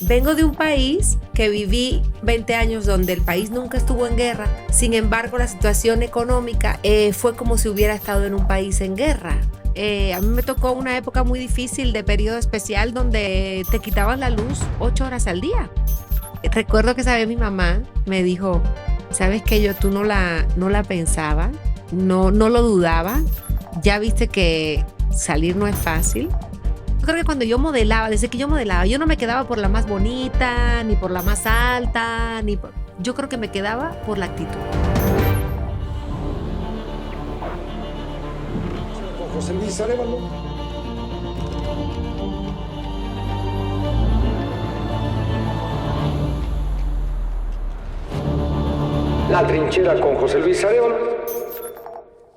Vengo de un país que viví 20 años donde el país nunca estuvo en guerra. Sin embargo, la situación económica fue como si hubiera estado en un país en guerra. A mí me tocó una época muy difícil de periodo especial donde te quitaban la luz 8 horas al día. Recuerdo que esa vez mi mamá me dijo, ¿sabes qué? Tú no la pensaba, no lo dudaba. Ya viste que salir no es fácil. Yo creo que cuando yo modelaba, desde que yo modelaba, yo no me quedaba por la más bonita, ni por la más alta, yo creo que me quedaba por la actitud. Con José Luis Arevalo. La trinchera con José Luis Arevalo.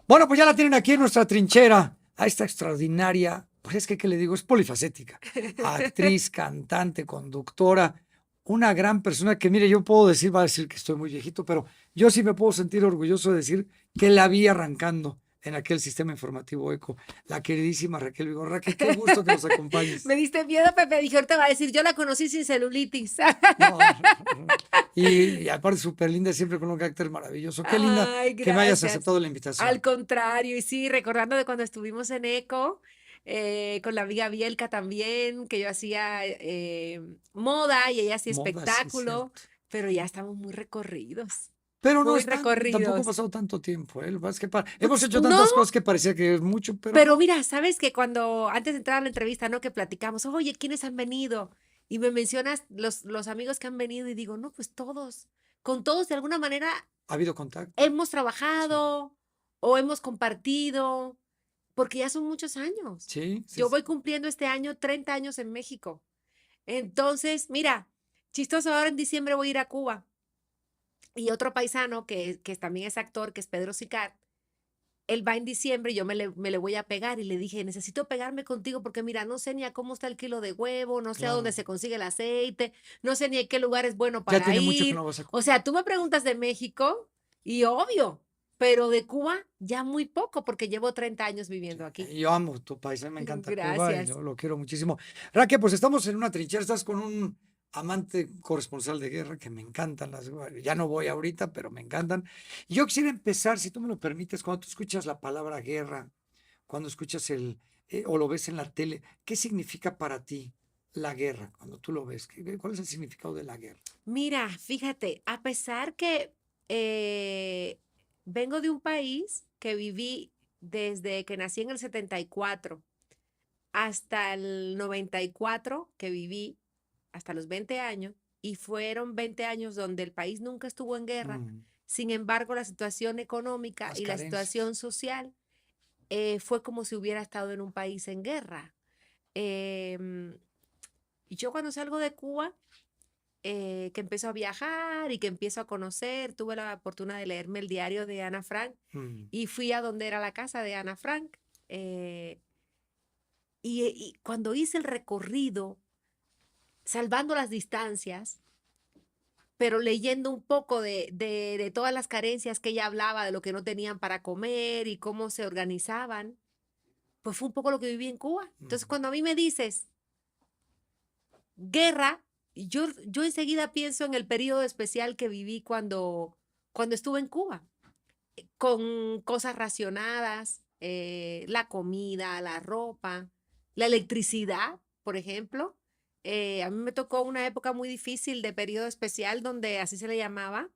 Bueno, pues ya la tienen aquí en nuestra trinchera, a esta extraordinaria, pues es que, ¿qué le digo? Es polifacética. Actriz, cantante, conductora, una gran persona que, mire, yo puedo decir, va a decir que estoy muy viejito, pero yo sí me puedo sentir orgulloso de decir que la vi arrancando en aquel sistema informativo ECO, la queridísima Raquel Vigorra. Raquel, qué gusto que nos acompañes. Me diste miedo, Pepe. Dije, ahorita va a decir, yo la conocí sin celulitis. No, y aparte súper linda, siempre con un carácter maravilloso. Qué linda Ay, que me hayas gracias. aceptado la invitación. Al contrario, y sí, recordando de cuando estuvimos en ECO, con la amiga Bielka también, que yo hacía moda y ella hacía Moda, sí, espectáculo, cierto. pero ya estamos muy recorridos. Pero no Muy está, tampoco ha recorridos. pasado tanto tiempo, ¿eh? Lo que pasa es que hemos hecho No, tantas cosas que parecía que es mucho, pero pero no. mira, sabes que cuando antes de entrar a la entrevista, ¿no? Que platicamos, oye, ¿quiénes han venido? Y me mencionas los amigos que han venido y digo, no, pues todos, con todos de alguna manera Ha habido contacto. hemos Sí, trabajado o hemos compartido, porque ya son muchos años. sí, sí, Yo sí. voy cumpliendo este año 30 años en México. Entonces, mira, chistoso, ahora en diciembre voy a ir a Cuba. Y otro paisano que también es actor, que es Pedro Sicar, él va en diciembre y yo me le voy a pegar y le dije, necesito pegarme contigo porque mira, no sé ni a cómo está el kilo de huevo, no sé a dónde Claro. se consigue el aceite, no sé ni a qué lugar es bueno Ya para tiene mucho que ir. no vas a O sea, tú me preguntas de México y obvio, pero de Cuba ya muy poco porque llevo 30 años viviendo aquí. Yo amo tu país, a mí me encanta Cuba y Gracias. yo lo quiero muchísimo. Raquel, pues estamos en una trinchera, estás con un amante corresponsal de guerra que me encantan las, ya no voy ahorita, pero me encantan. Y yo quisiera empezar, si tú me lo permites, cuando tú escuchas la palabra guerra, cuando escuchas o lo ves en la tele, ¿qué significa para ti la guerra? Cuando tú lo ves, ¿cuál es el significado de la guerra? Mira, fíjate, a pesar que eh, vengo de un país que viví desde que nací en el 74 hasta el 94 que viví, hasta los 20 años, y fueron 20 años donde el país nunca estuvo en guerra. Mm, Sin embargo, la situación económica las y la carencias. situación social fue como si hubiera estado en un país en guerra. Em, y yo cuando salgo de Cuba, que empiezo a viajar y que empiezo a conocer, tuve la fortuna de leerme el diario de Ana Frank Mm, y fui a donde era la casa de Ana Frank. Y cuando hice el recorrido, salvando las distancias, pero leyendo un poco de todas las carencias que ella hablaba, de lo que no tenían para comer y cómo se organizaban, pues fue un poco lo que viví en Cuba. Entonces, mm. cuando a mí me dices guerra, yo enseguida pienso en el periodo especial que viví cuando estuve en Cuba, con cosas racionadas, la comida, la ropa, la electricidad, por ejemplo. A mí me tocó una época muy difícil de periodo especial donde así se le llamaba,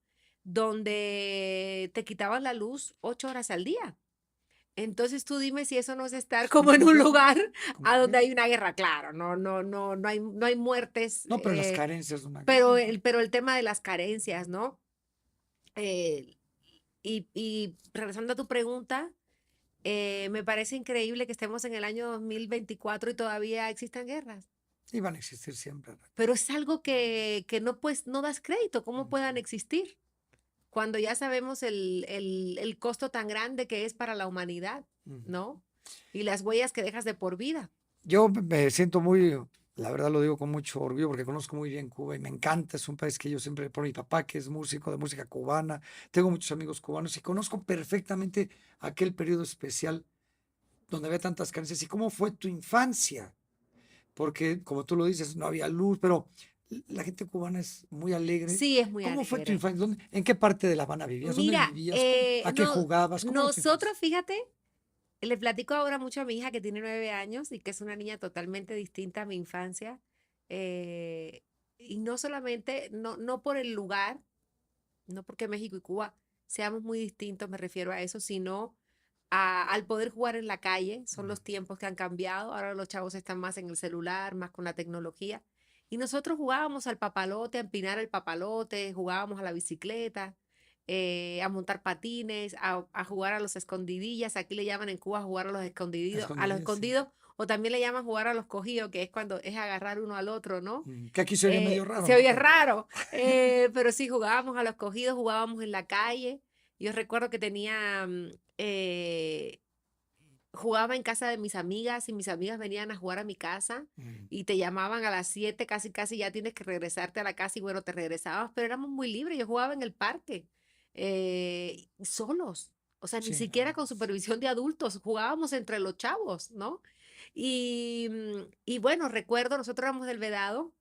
donde te quitaban la luz 8 horas al día. Entonces tú dime si eso no es estar Sí, como en un completo, lugar a donde completo. hay una guerra, claro, no hay muertes, No, pero las carencias de una guerra, pero el tema de las carencias, ¿no? Eh, y regresando a tu pregunta, me parece increíble que estemos en el año 2024 y todavía existan guerras, sí van a existir siempre, Raquel. pero es algo que no, pues, no das crédito, ¿cómo puedan Ujú, existir? Cuando ya sabemos el costo tan grande que es para la humanidad, ujú. ¿no? Y las huellas que dejas de por vida. Yo me siento muy, la verdad lo digo con mucho orgullo porque conozco muy bien Cuba y me encanta, es un país que yo siempre, por mi papá que es músico de música cubana, tengo muchos amigos cubanos y conozco perfectamente aquel periodo especial donde había tantas carencias y cómo fue tu infancia, porque como tú lo dices, no había luz, pero La gente cubana es muy alegre. Sí, es muy ¿Cómo fue tu alegre. infancia? ¿En qué parte de La Habana vivías? ¿Dónde Mira, vivías? ¿A qué no, jugabas? ¿Cómo era tu infancia? nosotros, fíjate, le platico ahora mucho a mi hija que tiene 9 años y que es una niña totalmente distinta a mi infancia. Y no solamente, no por el lugar, no porque México y Cuba seamos muy distintos, me refiero a eso, sino al poder jugar en la calle. Son los tiempos que han cambiado. Ahora los chavos están más en el celular, más con la tecnología. Y nosotros jugábamos al papalote, a empinar el papalote, jugábamos a la bicicleta, a montar patines, a jugar a los escondidillas. Aquí le llaman en Cuba jugar a los Escondidas, sí. escondidos, o también le llaman jugar a los cogidos, que es cuando es agarrar uno al otro, ¿no? Que aquí se oye medio raro, Se ¿no? oye Pero raro, pero sí jugábamos a los cogidos, jugábamos en la calle. Yo recuerdo que jugaba en casa de mis amigas y mis amigas venían a jugar a mi casa y te llamaban a las 7, casi casi ya tienes que regresarte a la casa y bueno, te regresabas, pero éramos muy libres. Yo jugaba en el parque, solos, o sea, ni sí, siquiera con supervisión de adultos, jugábamos entre los chavos, ¿no? Y bueno, recuerdo, nosotros éramos del Vedado.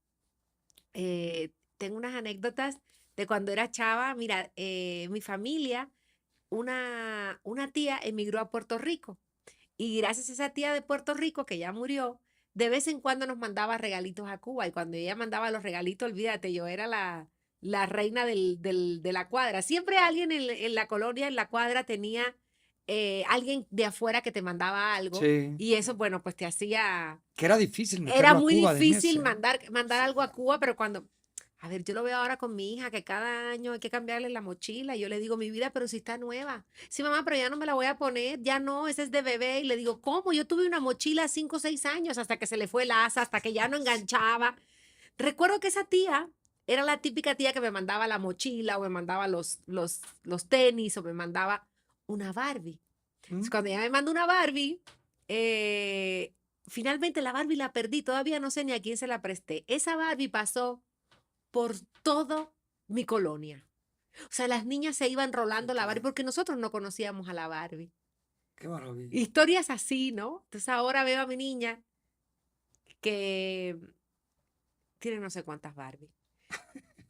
Tengo unas anécdotas de cuando era chava. Mira, mi familia, una tía emigró a Puerto Rico y gracias a esa tía de Puerto Rico que ya murió, de vez en cuando nos mandaba regalitos a Cuba y cuando ella mandaba los regalitos, olvídate, yo era la reina de la cuadra. Siempre alguien en la colonia, en la cuadra, tenía alguien de afuera que te mandaba algo sí. y eso, bueno, pues te hacía... Que era difícil Era meterlo a muy Cuba de difícil mes, ¿eh? mandar algo a Cuba, pero cuando, a ver, yo lo veo ahora con mi hija, que cada año hay que cambiarle la mochila. Y yo le digo, mi vida, pero si está nueva. Sí, mamá, pero ya no me la voy a poner, ya no, esa es de bebé. Y le digo, ¿cómo? Yo tuve una mochila 5 o 6 años hasta que se le fue el asa, hasta que ya no enganchaba. Recuerdo que esa tía era la típica tía que me mandaba la mochila o me mandaba los tenis o me mandaba una Barbie. Entonces, cuando ella me mandó una Barbie, finalmente la Barbie la perdí, todavía no sé ni a quién se la presté. Esa Barbie pasó por todo mi colonia. O sea, las niñas se iban rolando la Barbie porque nosotros no conocíamos a la Barbie. Qué maravilla. Historias así, ¿no? Entonces ahora veo a mi niña que tiene no sé cuántas Barbie.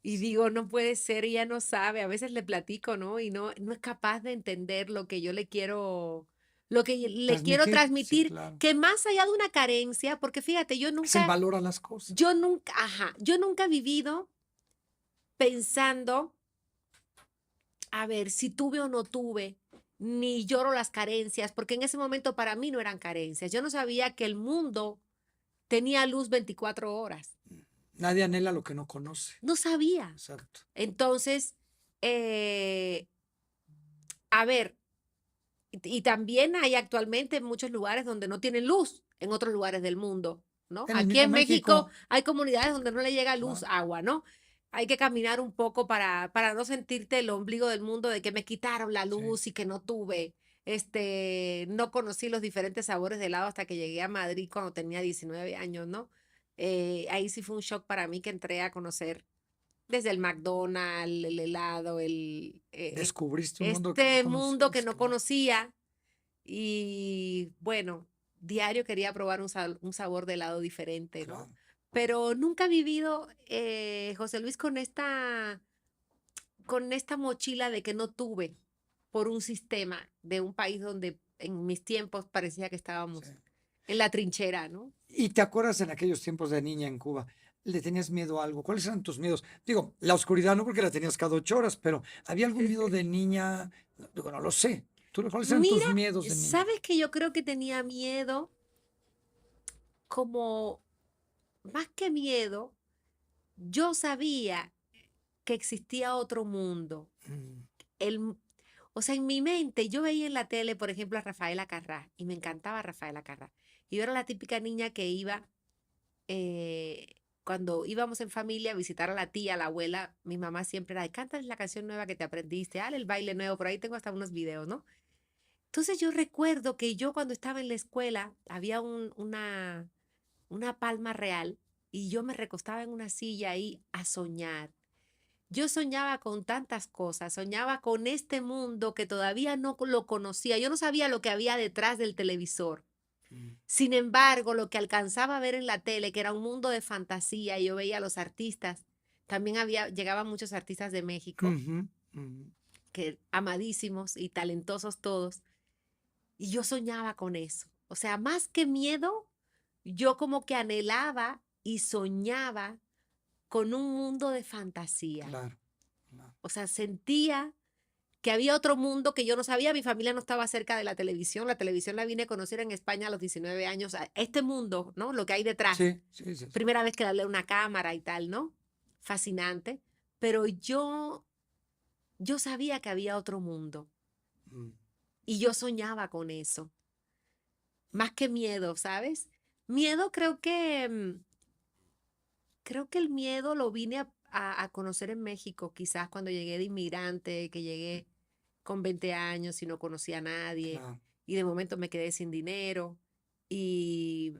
Y digo, no puede ser, ella no sabe, a veces le platico, ¿no? Y no es capaz de entender lo que yo le quiero, lo que le quiero Sí, transmitir, claro. que más allá de una carencia, porque fíjate, Es el valor a las cosas. yo nunca he vivido pensando, a ver, si tuve o no tuve, ni lloro las carencias, porque en ese momento para mí no eran carencias. Yo no sabía que el mundo tenía luz 24 horas. Nadie anhela lo que no conoce. No sabía. Exacto. Entonces, a ver, y también hay actualmente muchos lugares donde no tienen luz, en otros lugares del mundo, ¿no? En el Aquí mismo en México México. hay comunidades donde no le llega luz, Claro. agua, ¿no? Hay que caminar un poco para no sentirte el ombligo del mundo de que me quitaron la luz y que no tuve. No conocí los diferentes sabores de helado hasta que llegué a Madrid cuando tenía 19 años, ¿no? Ahí sí fue un shock para mí que entré a conocer desde el McDonald's, el helado, Descubriste un mundo que no mundo que conocías, no claro. conocía. Y bueno, diario quería probar un sabor de helado diferente, ¿no? Claro. Pero nunca he vivido, José Luis, con esta mochila de que no tuve por un sistema de un país donde en mis tiempos parecía que estábamos Sí. en la trinchera, ¿no? ¿Y te acuerdas en aquellos tiempos de niña en Cuba? ¿Le tenías miedo a algo? ¿Cuáles eran tus miedos? Digo, la oscuridad no porque la tenías cada 8 horas, pero ¿había algún miedo de niña? Digo, no lo sé. ¿Cuáles eran tus Mira, miedos de niña? ¿sabes que yo creo que tenía miedo? Como, más que miedo, yo sabía que existía otro mundo. O sea, en mi mente, yo veía en la tele, por ejemplo, a Rafaela Carrá, y me encantaba Rafaela Carrá. Y yo era la típica niña que iba, cuando íbamos en familia a visitar a la tía, a la abuela, mi mamá siempre era, cántales la canción nueva que te aprendiste, dale el baile nuevo, por ahí tengo hasta unos videos, ¿no? Entonces yo recuerdo que yo cuando estaba en la escuela, había una palma real y yo me recostaba en una silla ahí a soñar. Yo soñaba con tantas cosas, soñaba con este mundo que todavía no lo conocía. Yo no sabía lo que había detrás del televisor. Sin embargo, lo que alcanzaba a ver en la tele, que era un mundo de fantasía, y yo veía a los artistas, también llegaban muchos artistas de México, Ujú, ujú. que amadísimos y talentosos todos, y yo soñaba con eso. O sea, más que miedo, yo como que anhelaba y soñaba con un mundo de fantasía. Claro, claro. O sea, sentía que había otro mundo que yo no sabía. Mi familia no estaba cerca de la televisión. La televisión la vine a conocer en España a los 19 años. Este mundo, ¿no? Lo que hay detrás. Sí, sí, sí, sí. Primera vez que le hablé a una cámara y tal, ¿no? Fascinante. Pero yo sabía que había otro mundo Mm. y yo soñaba con eso. Más que miedo, ¿sabes? Miedo creo que el miedo lo vine a conocer en México, quizás cuando llegué de inmigrante, que llegué con 20 años y no conocía a nadie, Claro. y de momento me quedé sin dinero, y,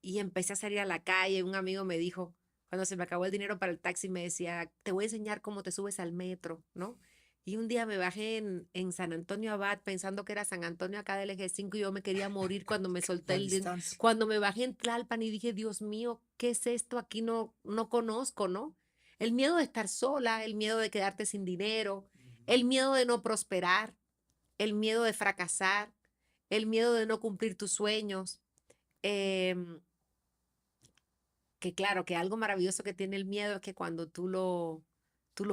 y empecé a salir a la calle. Un amigo me dijo, cuando se me acabó el dinero para el taxi, me decía, te voy a enseñar cómo te subes al metro, ¿no? Y un día me bajé en San Antonio Abad pensando que era San Antonio acá del Eje 5 y yo me quería morir cuando me solté La distancia. cuando me bajé en Tlalpan y dije, Dios mío, ¿qué es esto? Aquí no conozco, ¿no? El miedo de estar sola, el miedo de quedarte sin dinero, el miedo de no prosperar, el miedo de fracasar, el miedo de no cumplir tus sueños. em, que claro, que algo maravilloso que tiene el miedo es que cuando tú lo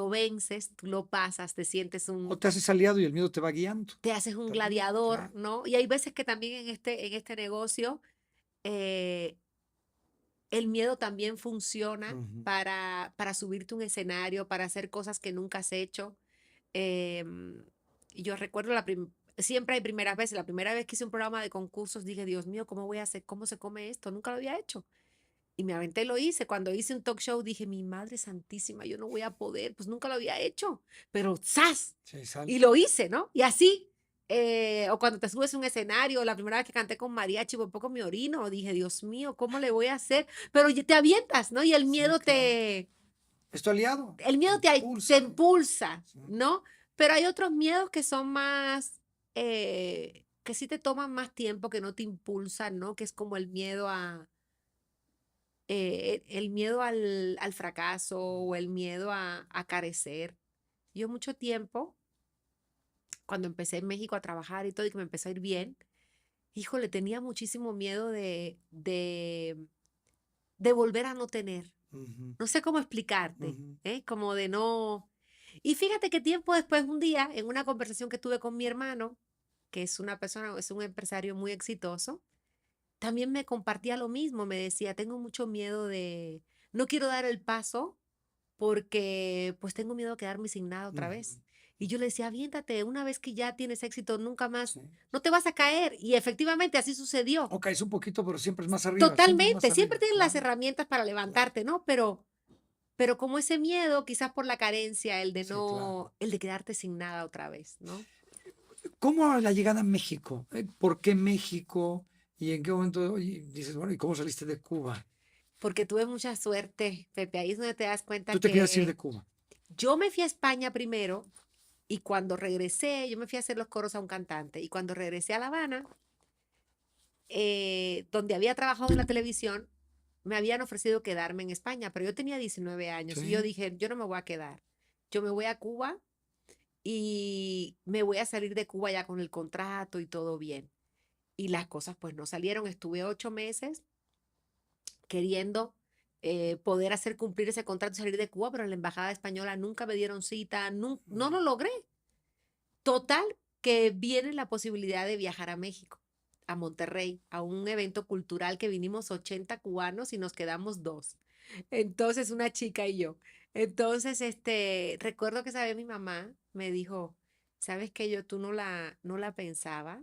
vences, tú lo pasas, te sientes O te haces aliado y el miedo te va guiando. te haces un También, gladiador, claro. ¿no? Y hay veces que también en este negocio eh, el miedo también funciona Ujú. para subirte a un escenario, para hacer cosas que nunca has hecho. Y yo recuerdo siempre hay primeras veces. La primera vez que hice un programa de concursos dije, Dios mío, ¿cómo voy a hacer? ¿Cómo se come esto? Nunca lo había hecho. Y me aventé y lo hice. Cuando hice un talk show dije, mi madre santísima, yo no voy a poder, pues nunca lo había hecho. Pero ¡zas! Sí, sale. Y lo hice, ¿no? Y así, o cuando te subes a un escenario, la primera vez que canté con mariachi, por poco me orino, dije, Dios mío, ¿cómo le voy a hacer? Pero te avientas, ¿no? Y el Sí, miedo claro. Es tu aliado. el miedo te Impulsa. impulsa, Sí. ¿no? Pero hay otros miedos que son más, que sí te toman más tiempo, que no te impulsan, ¿no? Que es como el miedo el miedo al fracaso o el miedo a carecer. Yo mucho tiempo, cuando empecé en México a trabajar y todo, y que me empezó a ir bien, híjole, tenía muchísimo miedo de volver a no tener. Ujú, No sé cómo explicarte, ujú. ¿eh? Como de no... Y fíjate que tiempo después, un día, en una conversación que tuve con mi hermano, que es una persona, es un empresario muy exitoso, también me compartía lo mismo, me decía, tengo mucho miedo no quiero dar el paso porque pues tengo miedo a quedarme sin nada otra vez. Ujú. Y yo le decía, aviéntate, una vez que ya tienes éxito, nunca más, Sí. no te vas a caer. Y efectivamente así sucedió. O caes un poquito, pero siempre es más arriba, siempre es más Totalmente, siempre arriba. tienes las Claro, herramientas para claro. levantarte, ¿no? Pero como ese miedo, quizás por la carencia, el de Sí, claro. el de quedarte sin nada otra vez, ¿no? ¿Cómo la llegada a México? ¿Por qué México? ¿Y en qué momento dices, bueno, ¿y cómo saliste de Cuba? Porque tuve mucha suerte, Pepe, ahí es donde te das cuenta Tú te querías ir de que Cuba. yo me fui a España primero y cuando regresé, yo me fui a hacer los coros a un cantante y cuando regresé a La Habana, donde había trabajado en la televisión, me habían ofrecido quedarme en España, pero yo tenía 19 años y yo Sí. dije, yo no me voy a quedar, yo me voy a Cuba y me voy a salir de Cuba ya con el contrato y todo bien. Y las cosas pues no salieron, estuve 8 meses queriendo poder hacer cumplir ese contrato y salir de Cuba, pero en la embajada española nunca me dieron cita, no lo logré. Total, que viene la posibilidad de viajar a México, a Monterrey, a un evento cultural que vinimos 80 cubanos y nos quedamos 2. Entonces, una chica y yo. Entonces, recuerdo que esa vez mi mamá me dijo, ¿sabes qué? Yo tú no la pensaba,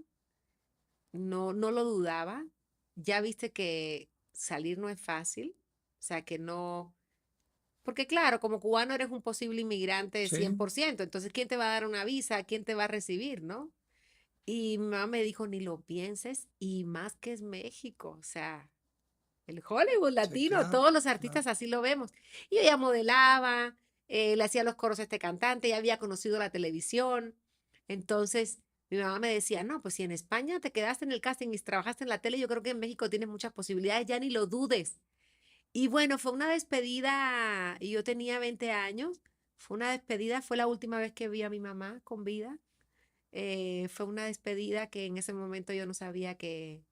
no lo dudaba. Ya viste que salir no es fácil, o sea, que no, porque claro, como cubano eres un posible inmigrante de Sí. 100%, entonces ¿quién te va a dar una visa? ¿Quién te va a recibir, no? Y mi mamá me dijo, ni lo pienses, y más que es México, o sea, el Hollywood Sí, latino, claro, todos los claro. artistas así lo vemos. Y yo ya modelaba, le hacía los coros a este cantante, ya había conocido la televisión, entonces Mi mamá me decía, no, pues si en España te quedaste en el casting y trabajaste en la tele, yo creo que en México tienes muchas posibilidades, ya ni lo dudes. Y bueno, fue una despedida, y yo tenía 20 años, fue una despedida, fue la última vez que vi a mi mamá con vida. Fue una despedida que en ese momento yo no sabía que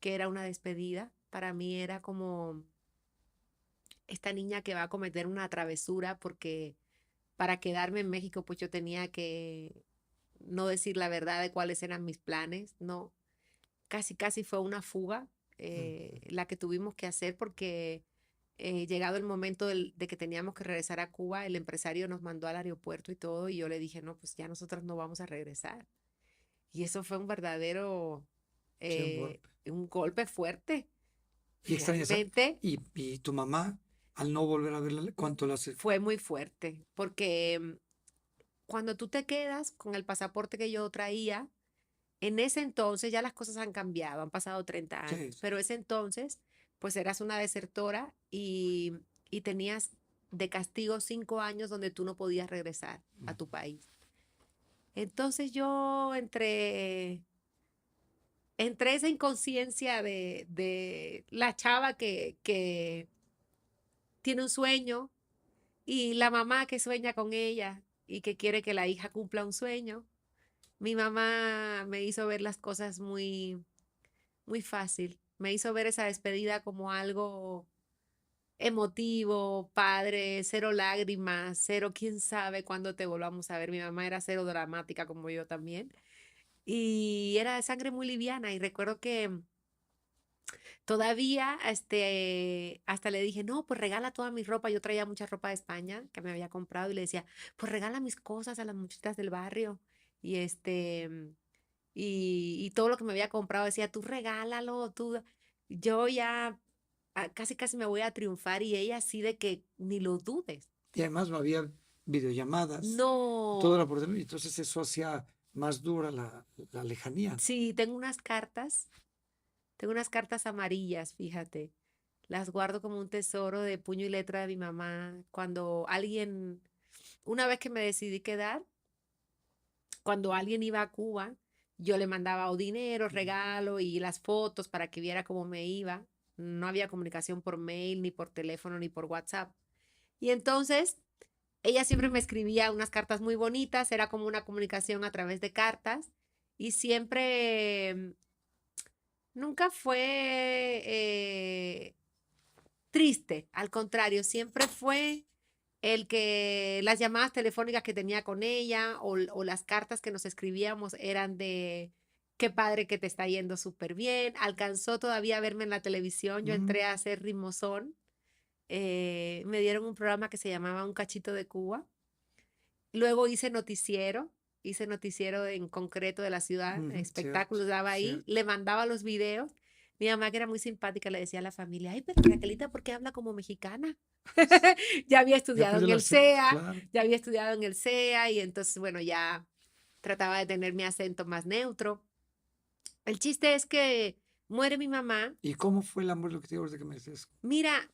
era una despedida. Para mí era como esta niña que va a cometer una travesura porque para quedarme en México pues yo tenía que no decir la verdad de cuáles eran mis planes, no, casi fue una fuga la que tuvimos que hacer porque llegado el momento de que teníamos que regresar a Cuba, el empresario nos mandó al aeropuerto y todo y yo le dije, no, pues ya nosotros no vamos a regresar. Y eso fue un verdadero, Sí, un golpe. un golpe fuerte. Y extrañas. Realmente Y tu mamá, al no volver a verla, ¿cuánto le hace? fue muy fuerte porque cuando tú te quedas con el pasaporte que yo traía, en ese entonces ya las cosas han cambiado, han pasado 30 Sí, años, sí. pero ese entonces pues eras una desertora y tenías de castigo 5 años donde tú no podías regresar a tu país. Entonces yo entre esa inconsciencia de la chava que tiene un sueño y la mamá que sueña con ella y que quiere que la hija cumpla un sueño, mi mamá me hizo ver las cosas muy fácil. Me hizo ver esa despedida como algo emotivo, padre, cero lágrimas, cero quién sabe cuándo te volvamos a ver. Mi mamá era cero dramática como yo también. Y era de sangre muy liviana. Y recuerdo que todavía, hasta le dije, no, pues regala toda mi ropa. Yo traía mucha ropa de España que me había comprado y le decía, pues regala mis cosas a las muchachitas del barrio. Y y todo lo que me había comprado decía, tú regálalo, tú. Yo ya casi me voy a triunfar y ella así de que ni lo dudes. Y además no había videollamadas, todo No, era por teléfono, y entonces eso hacía más dura la lejanía. sí, tengo unas cartas amarillas, fíjate. Las guardo como un tesoro de puño y letra de mi mamá. Cuando alguien, una vez que me decidí quedar, cuando alguien iba a Cuba, yo le mandaba o dinero, regalo y las fotos para que viera cómo me iba. No había comunicación por mail, ni por teléfono, ni por WhatsApp. Y entonces ella siempre me escribía unas cartas muy bonitas, era como una comunicación a través de cartas y siempre, nunca fue triste, al contrario, siempre fue el que las llamadas telefónicas que tenía con ella o las cartas que nos escribíamos eran de qué padre que te está yendo súper bien. Alcanzó todavía a verme en la televisión, yo entré a hacer rimozón, me dieron un programa que se llamaba Un Cachito de Cuba. Luego hice noticiero en concreto de la ciudad, Cierto, espectáculos daba ahí, cierto. le mandaba los videos. Mi mamá, que era muy simpática, le decía a la familia, ay, pero Raquelita, ¿por qué habla como mexicana? Ya había Ya estudiado perdió en el el acento, CEA, claro. ya había estudiado en el CEA y entonces, bueno, ya trataba de tener mi acento más neutro. El chiste es que muere mi mamá. ¿Y cómo fue el amor, lo que te digo ahorita que me dices? Mira,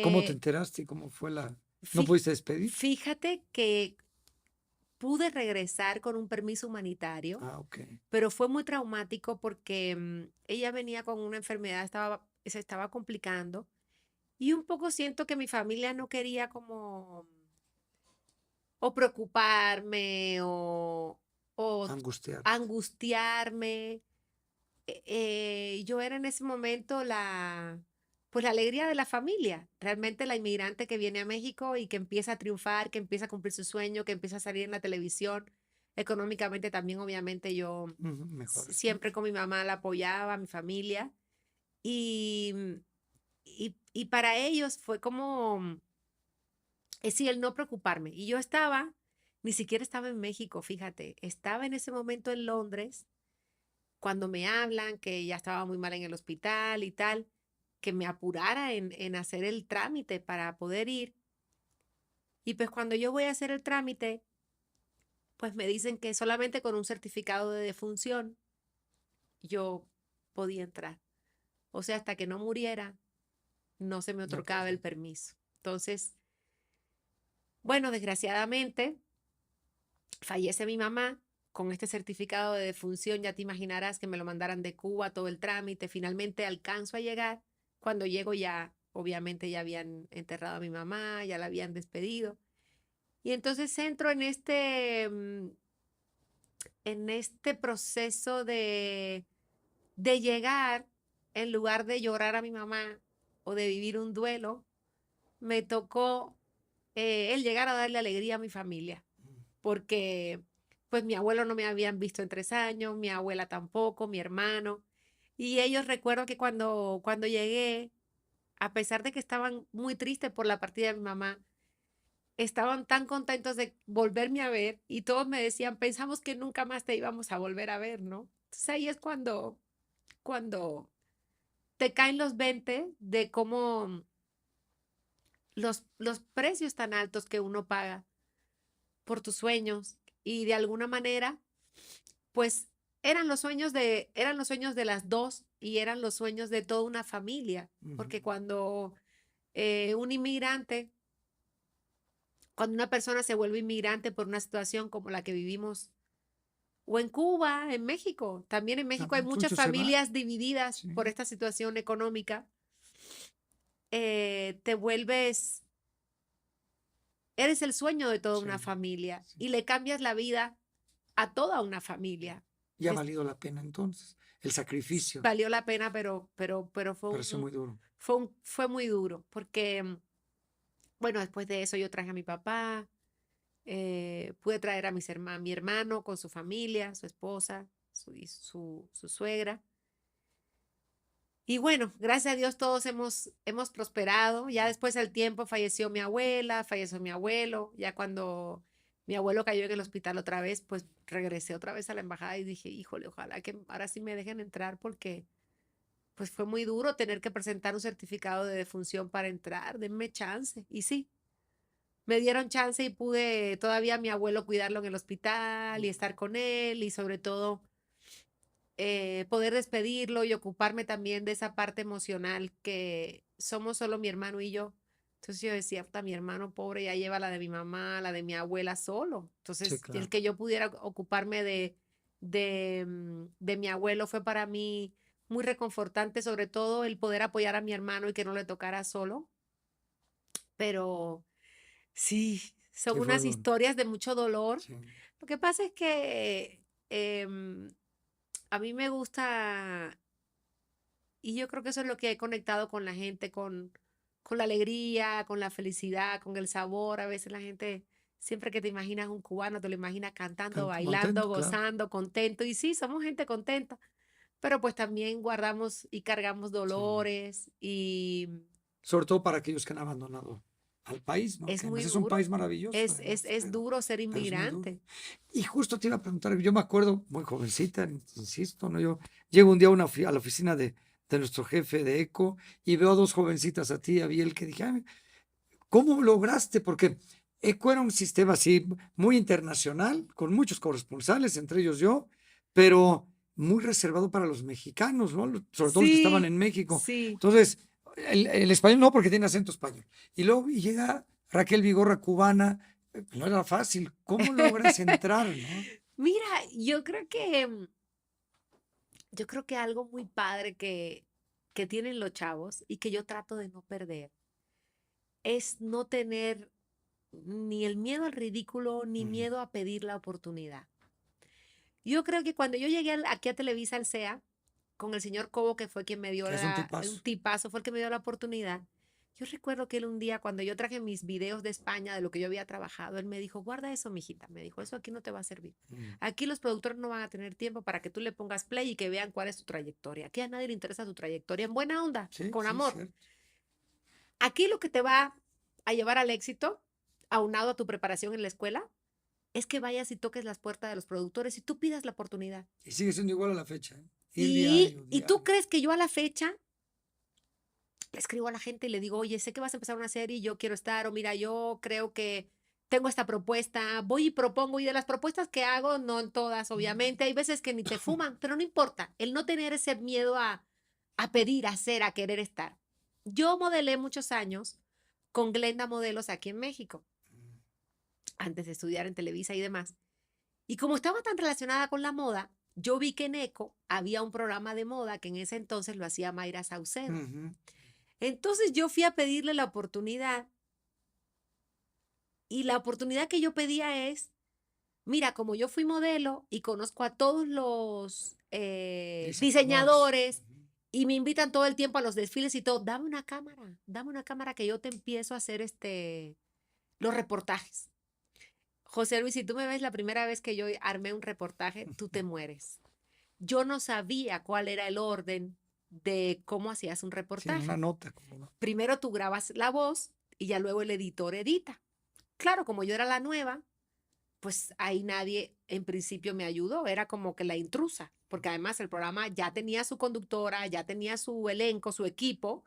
¿Cómo te enteraste y cómo fue la... ¿No fí- pudiste despedir? fíjate que pude regresar con un permiso humanitario, Ah, ok. pero fue muy traumático porque ella venía con una enfermedad, se estaba complicando y un poco siento que mi familia no quería como o preocuparme o Angustiarte. angustiarme. Yo era en ese momento pues la alegría de la familia, realmente la inmigrante que viene a México y que empieza a triunfar, que empieza a cumplir su sueño, que empieza a salir en la televisión. Económicamente también, obviamente, yo Mejor, sí. siempre con mi mamá la apoyaba, mi familia. Y, y para ellos fue como, sí, el no preocuparme. Y yo ni siquiera estaba en México, fíjate, estaba en ese momento en Londres cuando me hablan que ya estaba muy mal en el hospital y tal, que me apurara en hacer el trámite para poder ir. Y pues cuando yo voy a hacer el trámite, pues me dicen que solamente con un certificado de defunción yo podía entrar. O sea, hasta que no muriera, no se me No otorgaba el podía. permiso. Entonces, bueno, desgraciadamente, fallece mi mamá con este certificado de defunción, ya te imaginarás que me lo mandaran de Cuba, todo el trámite. Finalmente alcanzo a llegar. Cuando llego ya, obviamente ya habían enterrado a mi mamá, ya la habían despedido. Y entonces entro en este proceso de llegar, en lugar de llorar a mi mamá o de vivir un duelo, me tocó el llegar a darle alegría a mi familia, porque pues mi abuelo no me habían visto en 3 años, mi abuela tampoco, mi hermano, y ellos recuerdo que cuando llegué, a pesar de que estaban muy tristes por la partida de mi mamá, estaban tan contentos de volverme a ver y todos me decían, pensamos que nunca más te íbamos a volver a ver, ¿no? Entonces ahí es cuando te caen los 20 de cómo los precios tan altos que uno paga por tus sueños y de alguna manera, pues eran los sueños de las dos y eran los sueños de toda una familia, porque cuando un inmigrante, cuando una persona se vuelve inmigrante por una situación como la que vivimos, o en Cuba, en México, también en México hay muchas Muchos se van. familias divididas Sí. por esta situación económica, te vuelves, eres el sueño de toda una Sí, familia sí. y le cambias la vida a toda una familia. Y ha Es- valido la pena entonces. El sacrificio. Valió la pena, pero Pareció muy duro. fue muy duro, porque, bueno, después de eso yo traje a mi papá, pude traer a mi hermano con su familia, su esposa, su suegra. Y bueno, gracias a Dios todos hemos prosperado. Ya después del tiempo falleció mi abuela, falleció mi abuelo. Ya cuando mi abuelo cayó en el hospital otra vez, pues regresé otra vez a la embajada y dije, híjole, ojalá que ahora sí me dejen entrar porque pues fue muy duro tener que presentar un certificado de defunción para entrar. Denme chance. Y sí, me dieron chance y pude todavía a mi abuelo cuidarlo en el hospital y estar con él y sobre todo poder despedirlo y ocuparme también de esa parte emocional que somos solo mi hermano y yo. Entonces yo decía, puta, mi hermano pobre ya lleva la de mi mamá, la de mi abuela solo. Sí, Entonces el claro. que yo pudiera ocuparme de mi abuelo fue para mí muy reconfortante, sobre todo el poder apoyar a mi hermano y que no le tocara solo. Pero sí, son Sí, unas historias de mucho dolor. sí. Lo que pasa es que a mí me gusta, y yo creo que eso es lo que he conectado con la gente, con la alegría, con la felicidad, con el sabor. A veces la gente, siempre que te imaginas un cubano, te lo imaginas cantando, bailando, Contento, claro. gozando, contento. Y sí, somos gente contenta, pero pues también guardamos y cargamos Sí. dolores y Sobre todo para aquellos que han abandonado al país, ¿no? es Que muy además es un duro. país maravilloso, además, Es duro ser pero es muy duro. inmigrante. Y justo te iba a preguntar, yo me acuerdo, muy jovencita, insisto, ¿no? Yo llego un día a la oficina de nuestro jefe de ECO y veo a dos jovencitas, a ti y a Biel, que dije, "Ay, ¿cómo lograste?" Porque ECO era un sistema así muy internacional, con muchos corresponsales, entre ellos yo, pero muy reservado para los mexicanos, ¿no? Sobre todo los que estaban Sí, en México. sí. Entonces, el español no, porque tiene acento español. Y luego llega Raquel Vigorra, cubana, no era fácil. ¿Cómo logras entrar, no? Mira, yo creo que algo muy padre que tienen los chavos y que yo trato de no perder es no tener ni el miedo al ridículo ni Mm, miedo a pedir la oportunidad. Yo creo que cuando yo llegué aquí a Televisa al CEA, con el señor Cobo, que fue quien me dio que es un un tipazo. tipazo, fue el que me dio la oportunidad. Yo recuerdo que él un día, cuando yo traje mis videos de España, de lo que yo había trabajado, él me dijo, guarda eso, mijita. Me dijo, eso aquí no te va a servir. Mm, Aquí los productores no van a tener tiempo para que tú le pongas play y que vean cuál es tu trayectoria. Aquí a nadie le interesa tu trayectoria en buena onda, sí, con sí, amor. cierto. Aquí lo que te va a llevar al éxito, aunado a tu preparación en la escuela, es que vayas y toques las puertas de los productores y tú pidas la oportunidad. Y sigue siendo igual a la fecha, ¿eh? Ir Y tú diario. crees que yo a la fecha le escribo a la gente y le digo, oye, sé que vas a empezar una serie y yo quiero estar, o mira, yo creo que tengo esta propuesta, voy y propongo, y de las propuestas que hago, no en todas, obviamente, hay veces que ni te fuman, pero no importa, el no tener ese miedo a pedir, a hacer, a querer estar. Yo modelé muchos años con Glenda Modelos aquí en México, antes de estudiar en Televisa y demás. Y como estaba tan relacionada con la moda, yo vi que en ECO había un programa de moda que en ese entonces lo hacía Mayra Saucedo. Ujú. Entonces yo fui a pedirle la oportunidad y la oportunidad que yo pedía es, mira, como yo fui modelo y conozco a todos los diseñadores Ujú. y me invitan todo el tiempo a los desfiles y todo, dame una cámara que yo te empiezo a hacer los reportajes. José Luis, si tú me ves la primera vez que yo armé un reportaje, tú te mueres. Yo no sabía cuál era el orden de cómo hacías un Sí, en reportaje. una nota. Como no. Primero tú grabas la voz y ya luego el editor edita. Claro, como yo era la nueva, pues ahí nadie en principio me ayudó, era como que la intrusa, porque además el programa ya tenía su conductora, ya tenía su elenco, su equipo,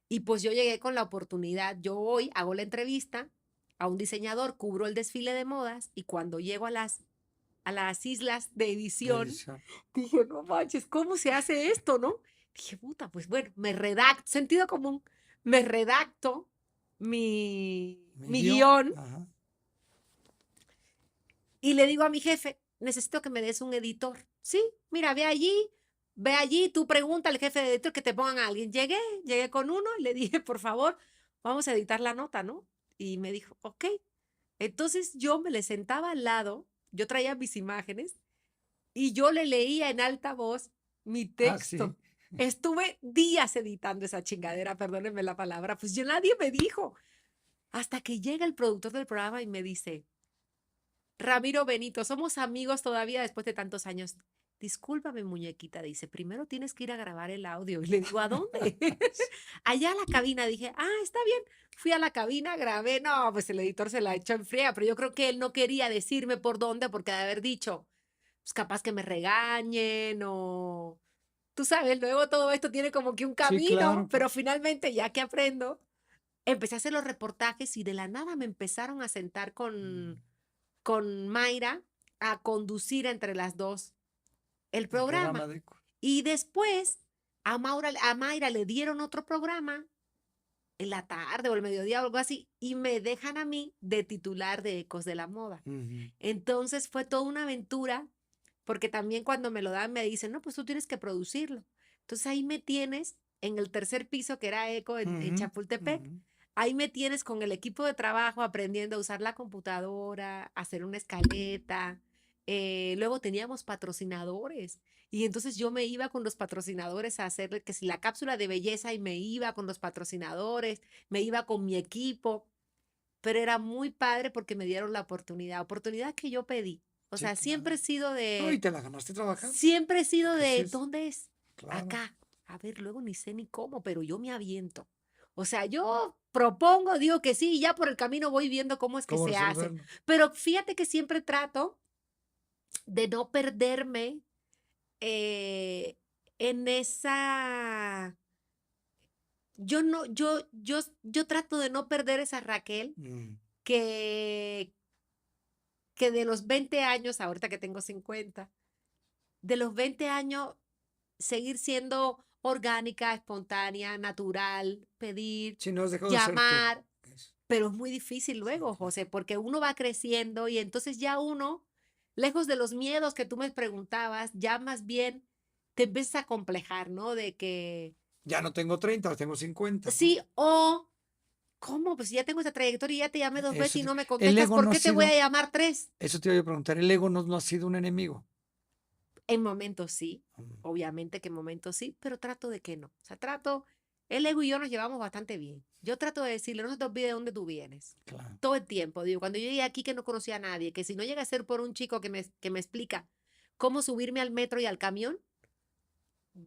y pues yo llegué con la oportunidad. Yo hoy hago la entrevista a un diseñador, cubro el desfile de modas y cuando llego a las islas de De edición, edición. dije, no manches, ¿cómo se hace esto, no? Dije, puta, pues bueno, me redacto, sentido común, me redacto mi guión Ajá. y le digo a mi jefe, necesito que me des un editor. Sí, mira, ve allí, tú pregunta al jefe de editor que te pongan a alguien. Llegué con uno y le dije, por favor, vamos a editar la nota, ¿no? Y me dijo, ok. Entonces yo me le sentaba al lado, yo traía mis imágenes y yo le leía en alta voz mi Ah, sí. texto. Estuve días editando esa chingadera, perdónenme la palabra, pues yo nadie me dijo. Hasta que llega el productor del programa y me dice, Ramiro Benito, somos amigos todavía después de tantos años. Discúlpame, muñequita, dice, primero tienes que ir a grabar el audio. Y le digo, ¿a dónde? Allá a la cabina. Dije, está bien. Fui a la cabina, grabé. No, pues el editor se la echó en friega, pero yo creo que él no quería decirme por dónde, porque de haber dicho, pues capaz que me regañen o... Tú sabes, luego todo esto tiene como que un Sí, camino, claro. pero finalmente, ya que aprendo, empecé a hacer los reportajes y de la nada me empezaron a sentar con Mayra a conducir entre las dos el El programa programa. de... Y después a Mayra le dieron otro programa en la tarde o el mediodía o algo así y me dejan a mí de titular de Ecos de la Moda. Ujú. Entonces fue toda una aventura porque también cuando me lo dan me dicen, no, pues tú tienes que producirlo. Entonces ahí me tienes en el tercer piso que era Eco en Ujú. Chapultepec. Ujú. Ahí me tienes con el equipo de trabajo aprendiendo a usar la computadora, a hacer una escaleta. Luego teníamos patrocinadores y entonces yo me iba con los patrocinadores a hacer que si la cápsula de belleza y me iba con los patrocinadores, me iba con mi equipo, pero era muy padre porque me dieron la oportunidad que yo pedí. O Sí, sea, claro. No, y te la ganaste trabajando. siempre he sido Así de, es. ¿dónde es? Claro. Acá. A ver, luego ni sé ni cómo, pero yo me aviento. O sea, yo propongo, digo que sí, y ya por el camino voy viendo cómo es que ¿Cómo se hace. resolverlo? Pero fíjate que siempre trato de no perderme eh, en esa... Yo no, yo trato de no perder esa Raquel Mm. que, que de los 20 años, ahorita que tengo 50, de los 20 años seguir siendo orgánica, espontánea, natural, pedir, Sí, no has dejado de ser tú. llamar, Eso. pero es muy difícil Sí, luego, claro. José, porque uno va creciendo y entonces ya uno, lejos de los miedos que tú me preguntabas, ya más bien te empiezas a complejar, ¿no? De que Ya no tengo 30, ahora tengo 50, ¿no? sí o, ¿cómo? Pues ya tengo esta trayectoria y ya te llamé dos veces Eso y no me el contestas, ego ¿por no ha qué te voy a sido, llamar tres? eso te iba a preguntar, el ego no ha sido un enemigo. En momentos sí, Mm. obviamente que en momentos sí, pero trato de que no. O sea, el ego y yo nos llevamos bastante bien. Yo trato de decirle, no se te olvide de dónde tú vienes. Claro. Todo el tiempo, digo, cuando yo llegué aquí que no conocía a nadie, que si no llega a ser por un chico que me explica cómo subirme al metro y al camión,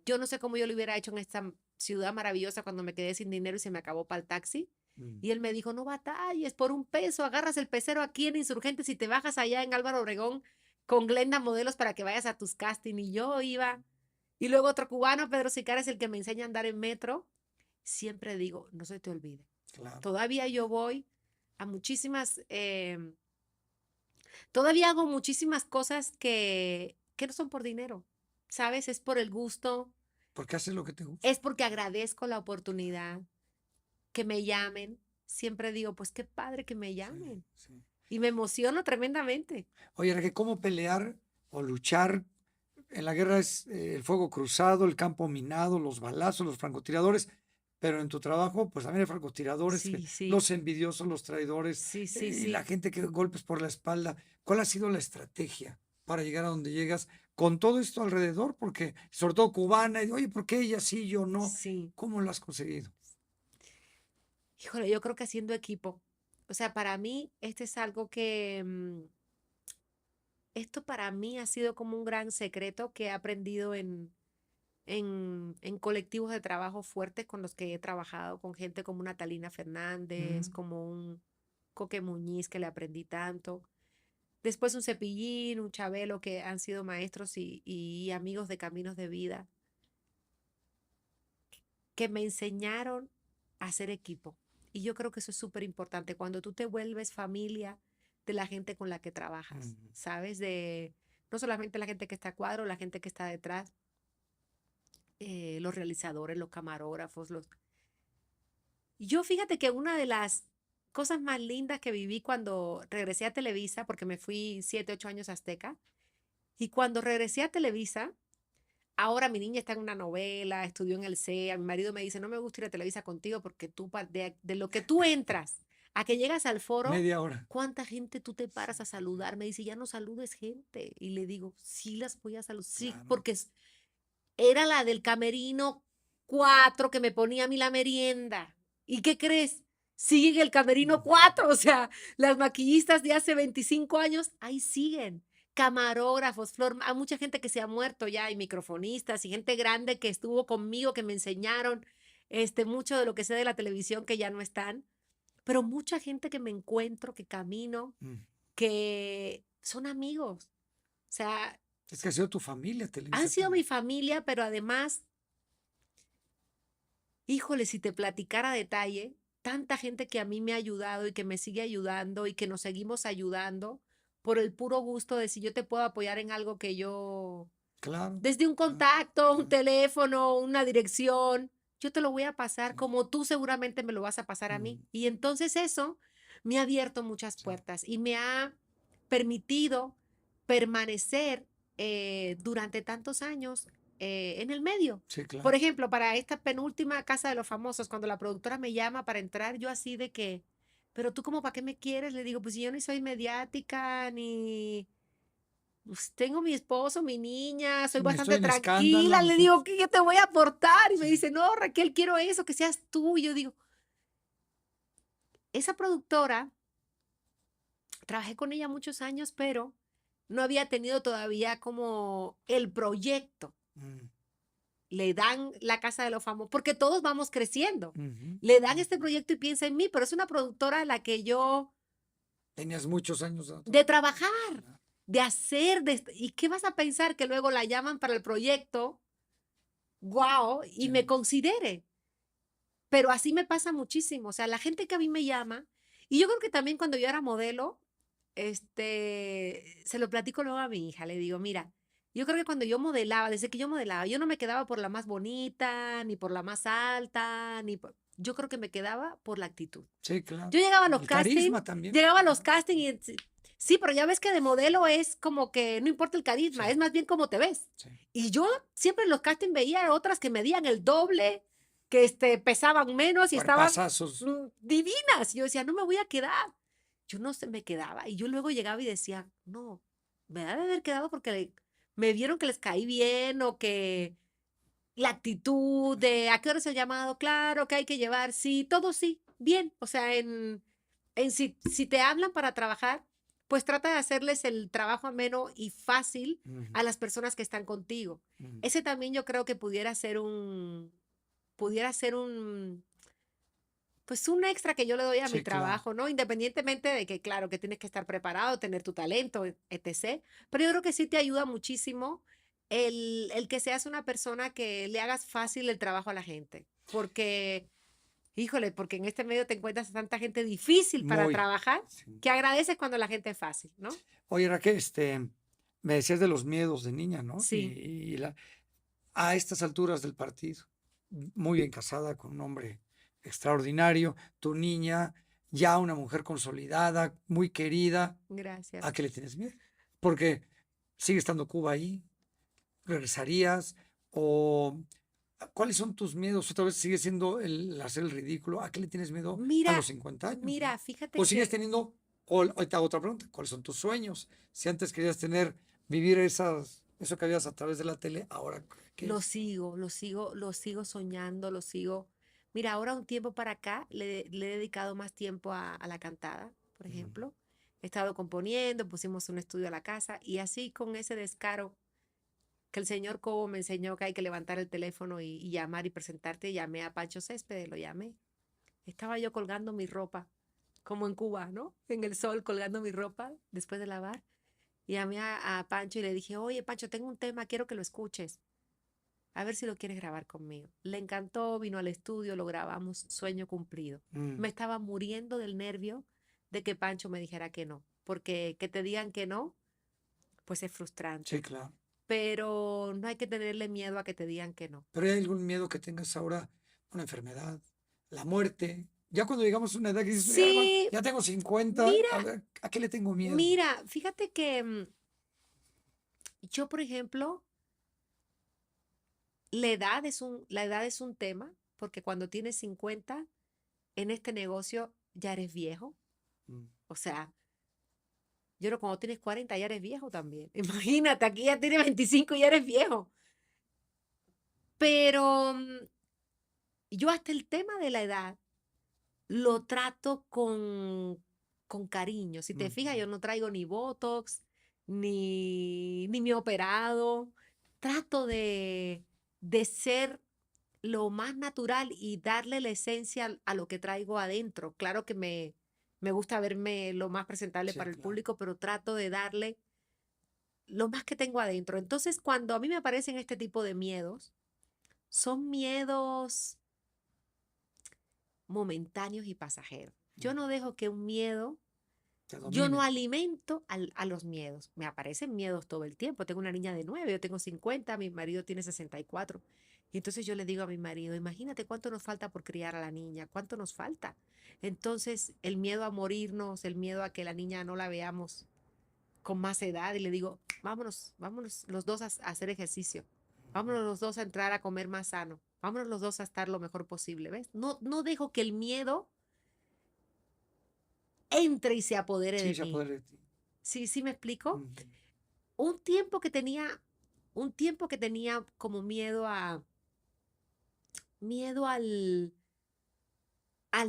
yo no sé cómo yo lo hubiera hecho en esta ciudad maravillosa cuando me quedé sin dinero y se me acabó para el taxi. Mm. Y él me dijo, no batalles, por un peso, agarras el pecero aquí en Insurgentes y te bajas allá en Álvaro Obregón con Glenda Modelos para que vayas a tus castings. Y yo iba. Y luego otro cubano, Pedro Sicara, es el que me enseña a andar en metro. Siempre digo, no se te olvide. Claro. Todavía yo voy a todavía hago muchísimas cosas que no son por dinero, ¿sabes? Es por el gusto, Porque haces lo que te gusta. es porque agradezco la oportunidad que me llamen. Siempre digo, pues qué padre que me Sí, llamen. sí. y me emociono tremendamente. Oye, Raquel, ¿cómo pelear o luchar? En la guerra es el fuego cruzado, el campo minado, los balazos, los francotiradores, pero en tu trabajo, pues también hay francotiradores, Sí, sí, los envidiosos, los traidores sí, sí, y la sí. gente que golpes por la espalda. ¿Cuál ha sido la estrategia para llegar a donde llegas con todo esto alrededor? Porque, sobre todo cubana, y, oye, ¿por qué ella sí, yo no? Sí. ¿Cómo lo has conseguido? Híjole, yo creo que haciendo equipo. O sea, para mí, este es algo que, esto para mí ha sido como un gran secreto que he aprendido en colectivos de trabajo fuertes con los que he trabajado, con gente como Natalina Fernández, Mm, como un Coque Muñiz que le aprendí tanto. Después un Cepillín, un Chabelo que han sido maestros y amigos de caminos de vida que me enseñaron a hacer equipo. Y yo creo que eso es súper importante cuando tú te vuelves familia de la gente con la que trabajas, mm. ¿sabes? De no solamente la gente que está a cuadro, la gente que está detrás, los realizadores, los camarógrafos, los... Yo fíjate que una de las cosas más lindas que viví cuando regresé a Televisa, porque me fui 7, 8 años a Azteca, y cuando regresé a Televisa, ahora mi niña está en una novela, estudió en el CEA, mi marido me dice, no me gusta ir a Televisa contigo porque tú, de lo que tú entras a que llegas al foro, Media hora. ¿cuánta gente tú te paras a saludar? Me dice, ya no saludes gente. Y le digo, sí las voy a saludar, sí, Claro. porque era la del camerino 4 que me ponía a mí la merienda. ¿Y qué crees? Sigue en el camerino 4, o sea, las maquillistas de hace 25 años, ahí siguen. Camarógrafos, Flor, hay mucha gente que se ha muerto ya, y microfonistas, y gente grande que estuvo conmigo, que me enseñaron mucho de lo que sé de la televisión, que ya no están, pero mucha gente que me encuentro, que camino, Mm. que son amigos. O sea, Es que ha sido tu familia, han Televisa sido mi también. familia, pero además, híjole, si te platicara a detalle, tanta gente que a mí me ha ayudado y que me sigue ayudando y que nos seguimos ayudando por el puro gusto de si yo te puedo apoyar en algo que yo, Claro, desde un claro, contacto, un claro. teléfono, una dirección, yo te lo voy a pasar como tú seguramente me lo vas a pasar a mí. Mm, Y entonces eso me ha abierto muchas sí, puertas y me ha permitido permanecer durante tantos años en el medio. sí, Por claro. ejemplo, para esta penúltima Casa de los Famosos, cuando la productora me llama para entrar, yo así de que, pero tú como para qué me quieres, le digo, pues si yo ni soy mediática, ni pues, tengo mi esposo, mi niña, soy Ni estoy bastante en escándalo, tranquila, ni le estoy... digo, ¿qué te voy a aportar? Y me Sí. dice, no, Raquel, quiero eso, que seas tú. Y yo digo, esa productora, trabajé con ella muchos años, pero no había tenido todavía como el proyecto. Mm, Le dan la Casa de los Famosos, porque todos vamos creciendo. ujú. Le dan este proyecto y piensa en mí, pero es una productora a la que yo, Tenías muchos años de trabajar, Claro. de hacer, ¿y qué vas a pensar que luego la llaman para el proyecto? Wow, y Sí. me considere. Pero así me pasa muchísimo. O sea, la gente que a mí me llama, y yo creo que también cuando yo era modelo, se lo platico luego a mi hija, le digo, mira, yo creo que cuando yo modelaba, desde que yo modelaba, yo no me quedaba por la más bonita, ni por la más alta, yo creo que me quedaba por la actitud. Sí, claro. Yo llegaba a los El casting, carisma también. llegaba a los casting y sí, pero ya ves que de modelo es como que no importa el carisma, Sí, es más bien cómo te ves. sí. Y yo siempre en los castings veía otras que medían el doble, que pesaban menos y estaban Cuerpazazos. divinas. Y yo decía, no me voy a quedar. Yo no sé, me quedaba. Y yo luego llegaba y decía, no, me ha de haber quedado porque me vieron que les caí bien o que la actitud de a qué hora es el llamado, claro, que hay que llevar, sí, todo sí, bien. O sea, si te hablan para trabajar, pues trata de hacerles el trabajo ameno y fácil Ujú, a las personas que están contigo. ujú. Ese también yo creo que pudiera ser pues un extra que yo le doy a mi Sí, claro. trabajo, ¿no? Independientemente de que, claro, que tienes que estar preparado, tener tu talento, etc. Pero yo creo que sí te ayuda muchísimo el que seas una persona que le hagas fácil el trabajo a la gente. Porque, híjole, porque en este medio te encuentras a tanta gente difícil para Muy. trabajar Sí. que agradeces cuando la gente es fácil, ¿no? Oye, Raquel, me decías de los miedos de niña, ¿no? Sí, A estas alturas del partido, muy bien casada con un hombre extraordinario, tu niña, ya una mujer consolidada, muy querida. Gracias. ¿A qué le tienes miedo? Porque sigue estando Cuba ahí, ¿regresarías? ¿O cuáles son tus miedos? ¿Otra vez sigue siendo el hacer el ridículo? ¿A qué le tienes miedo a los 50 años? Mira, ¿no? fíjate ¿O sigues que teniendo, ahorita otra pregunta, cuáles son tus sueños? Si antes querías vivir eso que habías a través de la tele, ahora, ¿qué lo es? sigo, lo sigo soñando, lo sigo. Mira, ahora un tiempo para acá le he dedicado más tiempo a la cantada, por Ujú. ejemplo. He estado componiendo, pusimos un estudio a la casa y así con ese descaro que el señor Cobo me enseñó que hay que levantar el teléfono y llamar y presentarte, llamé a Pancho Céspedes, lo llamé. Estaba yo colgando mi ropa, como en Cuba, ¿no? En el sol, colgando mi ropa después de lavar. Llamé a Pancho y le dije, oye, Pancho, tengo un tema, quiero que lo escuches. A ver si lo quieres grabar conmigo. Le encantó, vino al estudio, lo grabamos, sueño cumplido. Me Mm, estaba muriendo del nervio de que Pancho me dijera que no, porque que te digan que no, pues es sí, frustrante. claro. Pero no hay que tenerle miedo a que te digan que no. ¿Pero hay algún miedo que tengas ahora? Una enfermedad, la muerte. Ya cuando llegamos a una edad que dices, ya, Sí, ya tengo 50, mira, a ver, ¿a qué le tengo miedo? mira, fíjate que yo, por ejemplo, la edad es un tema, porque cuando tienes 50 en este negocio ya eres viejo. Mm, O sea, yo creo que cuando tienes 40 ya eres viejo también. Imagínate, aquí ya tienes 25 y ya eres viejo. Pero yo hasta el tema de la edad lo trato con cariño. Si te fijas, ujú. yo no traigo ni Botox, ni me he operado. Trato de ser lo más natural y darle la esencia a lo que traigo adentro. Claro que me gusta verme lo más presentable Sí, para el claro. público, pero trato de darle lo más que tengo adentro. Entonces, cuando a mí me aparecen este tipo de miedos, son miedos momentáneos y pasajeros. Yo no dejo que un miedo, Te yo no domine. alimento a los miedos. Me aparecen miedos todo el tiempo. Tengo una niña de 9, yo tengo 50, mi marido tiene 64. Y entonces yo le digo a mi marido, imagínate cuánto nos falta por criar a la niña, cuánto nos falta. Entonces, el miedo a morirnos, el miedo a que la niña no la veamos con más edad y le digo, vámonos, vámonos los dos a hacer ejercicio, vámonos los dos a entrar a comer más sano, vámonos los dos a estar lo mejor posible, ¿ves? No, no dejo que el miedo entre y se apodere Sí, de se mí. apodera de ti. ¿Sí, sí me explico? Ujú. Un tiempo que tenía, un tiempo que tenía como miedo al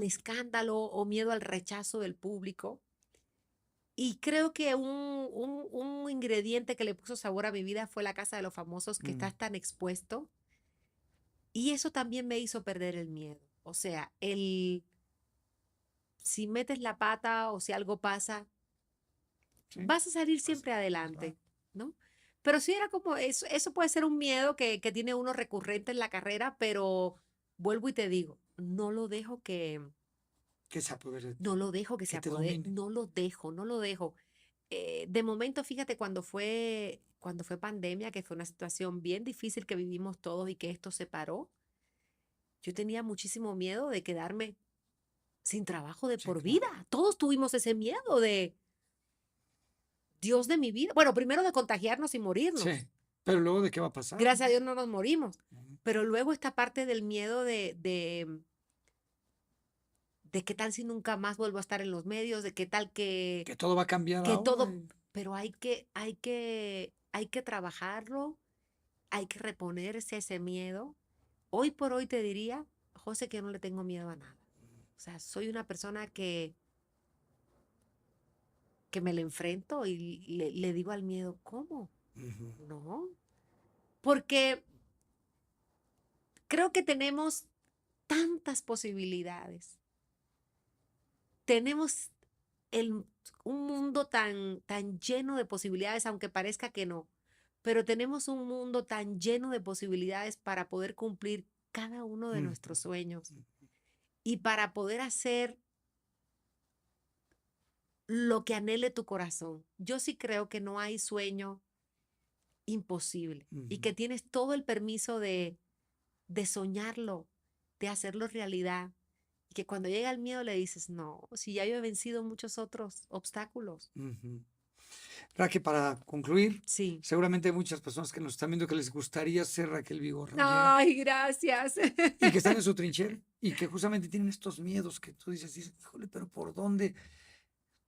escándalo o miedo al rechazo del público. Y creo que un ingrediente que le puso sabor a mi vida fue la Casa de los Famosos, que Mm, estás tan expuesto. Y eso también me hizo perder el miedo. O sea, si metes la pata o si algo pasa, sí, vas a salir pues, siempre claro. adelante, ¿no? Pero sí era como eso puede ser un miedo que tiene uno recurrente en la carrera, pero vuelvo y te digo, Que se apodere de ti. no lo dejo que se Que te apodere, domine. no lo dejo. De momento, fíjate, cuando fue pandemia, que fue una situación bien difícil que vivimos todos y que esto se paró, yo tenía muchísimo miedo de quedarme sin trabajo de Sí, por claro. vida. Todos tuvimos ese miedo de Dios de mi vida. Bueno, primero de contagiarnos y morirnos. Sí. Pero luego, ¿de qué va a pasar? Gracias a Dios no nos morimos. Ujú. Pero luego esta parte del miedo de qué tal si nunca más vuelvo a estar en los medios, de qué tal Que todo va a cambiar que ahora. todo, pero hay que trabajarlo, hay que reponerse a ese miedo. Hoy por hoy te diría, José, que no le tengo miedo a nada. O sea, soy una persona que me le enfrento y le digo al miedo, ¿cómo? Ujú. No, porque creo que tenemos tantas posibilidades. Tenemos el- un mundo tan lleno de posibilidades, aunque parezca que no, pero tenemos un mundo tan lleno de posibilidades para poder cumplir cada uno de Ujú. nuestros sueños y para poder hacer lo que anhele tu corazón. Yo sí creo que no hay sueño imposible y Ujú. que tienes todo el permiso de soñarlo, de hacerlo realidad. Y que cuando llega el miedo le dices, no, si ya yo he vencido muchos otros obstáculos. Raquel, para concluir, Sí. seguramente hay muchas personas que nos están viendo que les gustaría ser Raquel Vigorra. Ay, gracias. Y que están en su trinchera y que justamente tienen estos miedos que tú dices, híjole, pero ¿por dónde?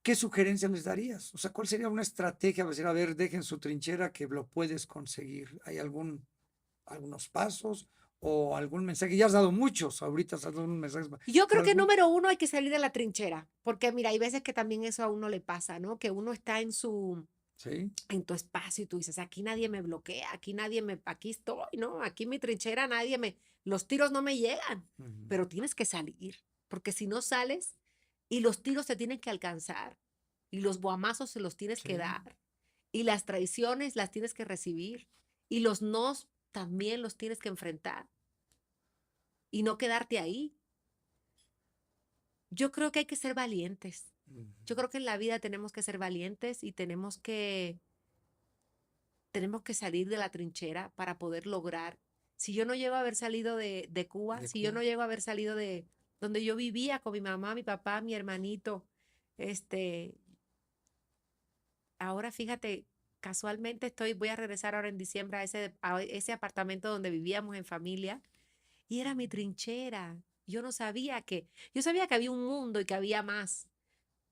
¿Qué sugerencia les darías? O sea, ¿cuál sería una estrategia para decir, a ver, dejen su trinchera que lo puedes conseguir? ¿Hay algunos pasos o algún mensaje? Ya has dado muchos, ahorita has dado un mensaje. Yo creo que número uno hay que salir de la trinchera, porque mira, hay veces que también eso a uno le pasa, ¿no? Que uno está en tu espacio y tú dices, aquí nadie me bloquea, aquí estoy, ¿no? Aquí mi trinchera los tiros no me llegan, pero tienes que salir, porque si no sales y los tiros te tienen que alcanzar y los guamazos se los tienes que dar y las traiciones las tienes que recibir y los nos también los tienes que enfrentar y no quedarte ahí. Yo creo que hay que ser valientes. Yo creo que en la vida tenemos que ser valientes y tenemos que salir de la trinchera para poder lograr. Si yo no llego a haber salido de Cuba, yo no llego a haber salido de donde yo vivía con mi mamá, mi papá, mi hermanito, ahora fíjate, casualmente voy a regresar ahora en diciembre a ese apartamento donde vivíamos en familia y era mi trinchera. Yo sabía que había un mundo y que había más,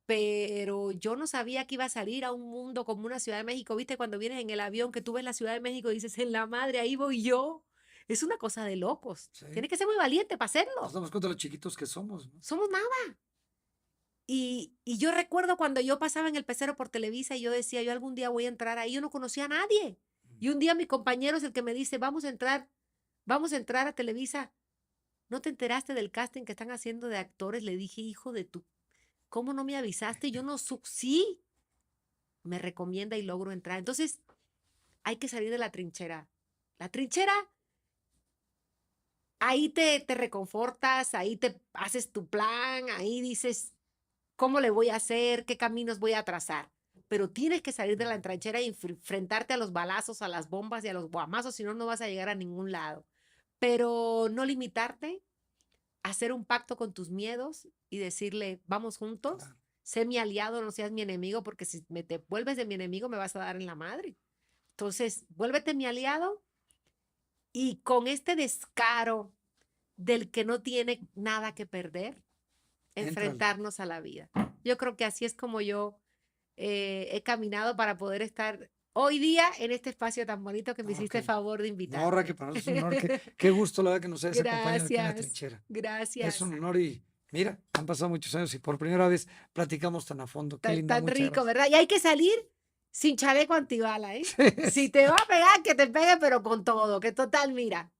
pero yo no sabía que iba a salir a un mundo como una Ciudad de México. ¿Viste? Cuando vienes en el avión que tú ves la Ciudad de México y dices, en la madre, ahí voy yo. Es una cosa de locos. Sí. Tienes que ser muy valiente para hacerlo. Nos damos cuenta de lo chiquitos que somos, ¿no? Somos nada. Y yo recuerdo cuando yo pasaba en el pecero por Televisa y yo decía, yo algún día voy a entrar ahí. Yo no conocía a nadie. Y un día mi compañero es el que me dice, vamos a entrar a Televisa. ¿No te enteraste del casting que están haciendo de actores? Le dije, hijo de tu... ¿Cómo no me avisaste? Yo no... Sí. Me recomienda y logro entrar. Entonces, hay que salir de la trinchera. La trinchera, ahí te reconfortas, ahí te haces tu plan, ahí dices, ¿cómo le voy a hacer? ¿Qué caminos voy a trazar? Pero tienes que salir de la trinchera y enfrentarte a los balazos, a las bombas y a los guamazos, si no, no vas a llegar a ningún lado. Pero no limitarte, hacer un pacto con tus miedos y decirle, vamos juntos, sé mi aliado, no seas mi enemigo, porque si te vuelves de mi enemigo me vas a dar en la madre. Entonces, vuélvete mi aliado y con este descaro del que no tiene nada que perder, enfrentarnos a la vida. Yo creo que así es como yo he caminado para poder estar hoy día en este espacio tan bonito que me hiciste favor de invitar. No, Raquel, para nosotros es un honor. Qué gusto, la verdad, que nos hayas acompañado aquí en la trinchera. Gracias. Es un honor y mira, han pasado muchos años y por primera vez platicamos tan a fondo. Qué lindo, tan rico, ¿verdad? Y hay que salir sin chaleco antibala, ¿eh? Sí. Si te va a pegar, que te pegue, pero con todo, que total, mira,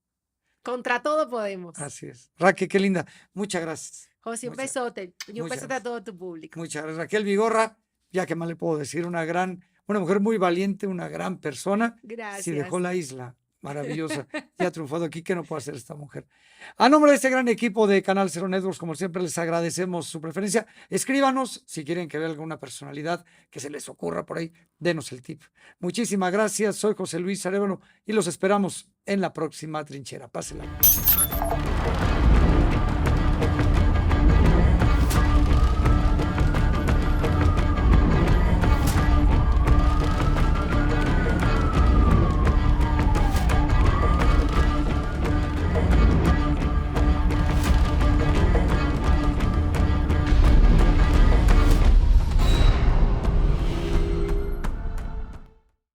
contra todo podemos. Así es. Raquel, qué linda. Muchas gracias. José, un besote. Y un besote a todo tu público. Muchas gracias. Raquel Vigorra, ya que más le puedo decir, una mujer muy valiente, una gran persona. Gracias. Si dejó la isla, maravillosa, y ha triunfado aquí, ¿qué no puede hacer esta mujer? A nombre de este gran equipo de Canal 0 Networks, como siempre, les agradecemos su preferencia. Escríbanos si quieren que vea alguna personalidad que se les ocurra por ahí, denos el tip. Muchísimas gracias, soy José Luis Arévalo y los esperamos en la próxima trinchera. Pásenla.